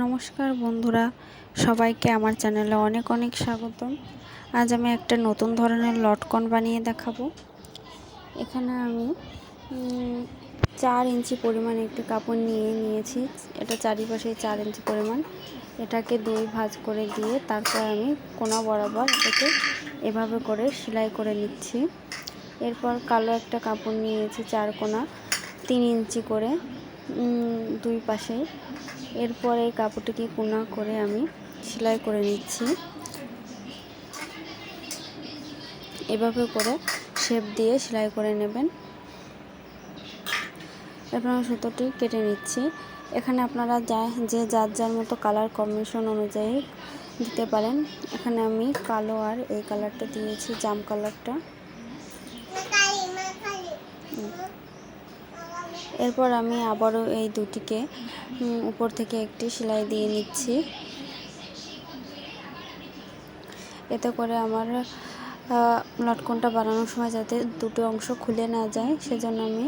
নমস্কার বন্ধুরা, সবাইকে আমার চ্যানেলে অনেক অনেক স্বাগতম। আজ আমি একটা নতুন ধরনের লটকন বানিয়ে দেখাবো। এখানে আমি 4 ইঞ্চি পরিমাণ একটি কাপড় নিয়েছি। এটা চারিপাশে 4 ইঞ্চি পরিমাণ। এটাকে 2 ভাঁজ করে দিয়ে তারপর আমি কোনা বরাবর এটাকে এভাবে করে সেলাই করে নিচ্ছি। এরপর কালো একটা কাপড় নিয়েছি 4 কোনা 3 ইঞ্চি করে 2 পাশে। এরপর এই কাপড়টিকে কোনা করে আমি সেলাই করে নিচ্ছি। এভাবে করে শেপ দিয়ে সেলাই করে নেবেন। এরপর আমি সুতোটি কেটে নিচ্ছি। এখানে আপনারা যার যার মতো কালার কম্বিনেশন অনুযায়ী দিতে পারেন। এখানে আমি কালো আর এই কালারটা দিয়েছি, জাম কালারটা। এরপর আমি আবারও এই দুটিকে উপর থেকে একটি সেলাই দিয়ে নিচ্ছি। এতে করে আমার লটকনটা বানানোর সময় যাতে দুটো অংশ খুলে না যায়, সেজন্য আমি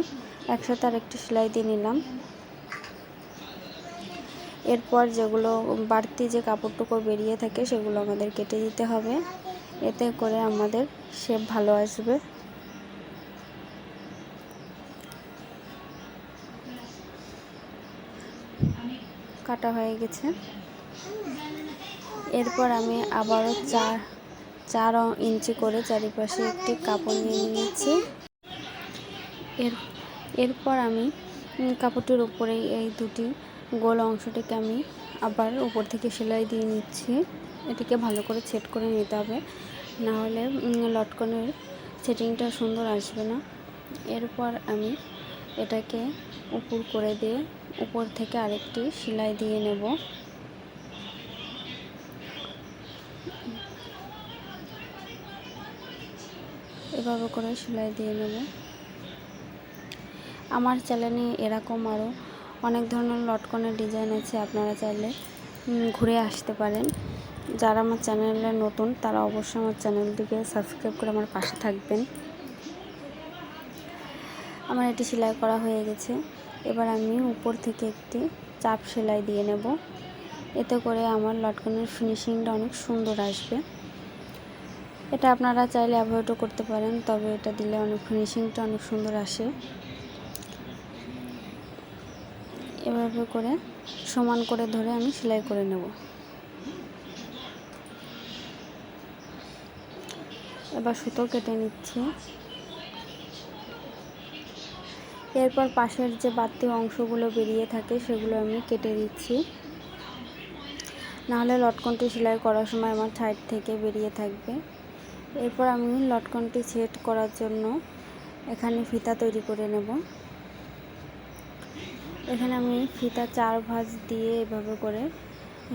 একসাথে আরেকটি সেলাই দিয়ে নিলাম। এরপর যেগুলো বাড়তি যে কাপড়টুকু বেরিয়ে থাকে সেগুলো আমাদের কেটে দিতে হবে। এতে করে আমাদের শেপ ভালো আসবে। কাটা হয়ে গেছে। এরপর আমি আবারও 4 ইঞ্চি করে চারিপাশে একটি কাপড় নিয়ে নিয়েছি। এরপর আমি কাপড়টির উপরে এই দুটি গোল অংশটিকে আমি আবার উপর থেকে সেলাই দিয়ে নিচ্ছি। এটিকে ভালো করে সেট করে নিতে হবে, না হলে লটকনের সেটিংটা সুন্দর আসবে না। এরপর আমি এটাকে উপর করে দিয়ে উপর থেকে আরেকটি সেলাই দিয়ে নেব। এভাবে করে সেলাই দিয়ে নেব। আমার চ্যানেলে এরকম আরও অনেক ধরনের লটকনের ডিজাইন আছে, আপনারা চাইলে ঘুরে আসতে পারেন। যারা আমার চ্যানেলে নতুন তারা অবশ্যই আমার চ্যানেলটিকে সাবস্ক্রাইব করে আমার পাশে থাকবেন। আমার এটি সেলাই করা হয়ে গেছে। এবার আমি উপর থেকে একটি চাপ সেলাই দিয়ে নেব। এতে করে আমার লটকনের ফিনিশিংটা অনেক সুন্দর আসবে। এটা আপনারা চাইলে অ্যাভয়েডও করতে পারেন, তবে এটা দিলে অনেক ফিনিশিংটা অনেক সুন্দর আসে। এভাবে করে সমান করে ধরে আমি সেলাই করে নেব। এবার সুতো কেটে নিচ্ছি। এরপর পাশের যে বাড়তি অংশগুলো বেরিয়ে থাকে সেগুলো আমি কেটে দিচ্ছি, নাহলে লটকনটি সেলাই করার সময় আমার সাইড থেকে বেরিয়ে থাকবে। এরপর আমি লটকনটি সেট করার জন্য এখানে ফিতা তৈরি করে নেব। এখানে আমি ফিতা 4 ভাঁজ দিয়ে এভাবে করে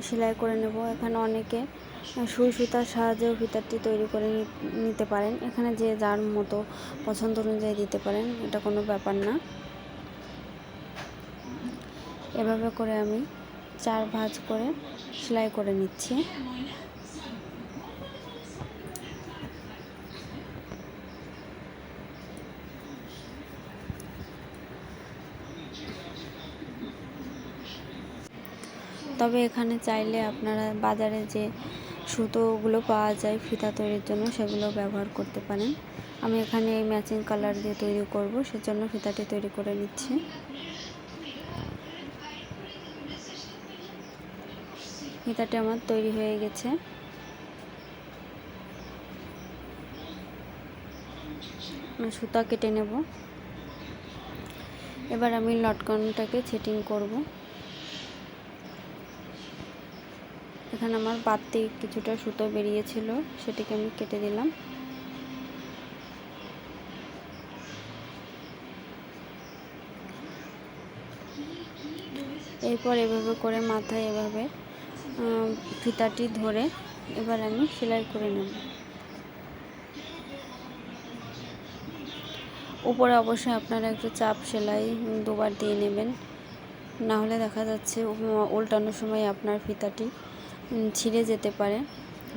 সেলাই করে নেব। এখানে অনেকে সুই সুতার সাহায্যেও ফিতাটি তৈরি করে নিতে পারেন। এখানে যে যার মতো পছন্দ অনুযায়ী দিতে পারেন, এটা কোনো ব্যাপার না। এভাবে করে আমি 4 ভাঁজ করে সেলাই করে নিচ্ছি। তবে এখানে চাইলে আপনারা বাজারে যে সুতোগুলো পাওয়া যায় ফিতা তৈরির জন্য সেগুলো ব্যবহার করতে পারেন। আমি এখানে ম্যাচিং কালার দিয়ে তৈরি করব, সেজন্য ফিতাটি তৈরি করে নিচ্ছি। ফিতাটি আমার তৈরি হয়ে গেছে। সুতা কেটে নেব। এবার আমি লটকনটাকে সেটিং করব। এখানে আমার বাড়তি কিছুটা সুতো বেরিয়েছিল, সেটিকে আমি কেটে দিলাম। এরপর এভাবে করে মাথায় এভাবে ফিতাটি ধরে এবার আমি সেলাই করে নেব। উপরে অবশ্যই আপনারা একটু চাপ সেলাই 2 বার দিয়ে নেবেন, না হলে দেখা যাচ্ছে উল্টানোর সময় আপনার ফিতাটি ছিঁড়ে যেতে পারে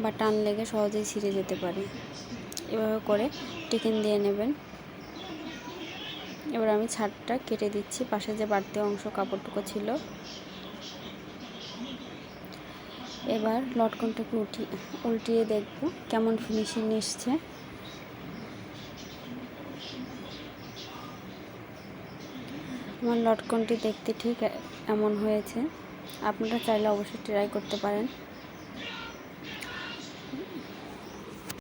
বা টান লেগে সহজেই ছিঁড়ে যেতে পারে। এভাবে করে টিকিন দিয়ে নেবেন। এবার আমি ছাড়টা কেটে দিচ্ছি, পাশে যে বাড়তি অংশ কাপড়টুকু ছিল। এবার লটকনটাকে উল্টিয়ে দেখব কেমন ফিনিশিং এসছে। আমার লটকনটি দেখতে ঠিক এমন হয়েছে। আপনারা চাইলে অবশ্যই ট্রাই করতে পারেন।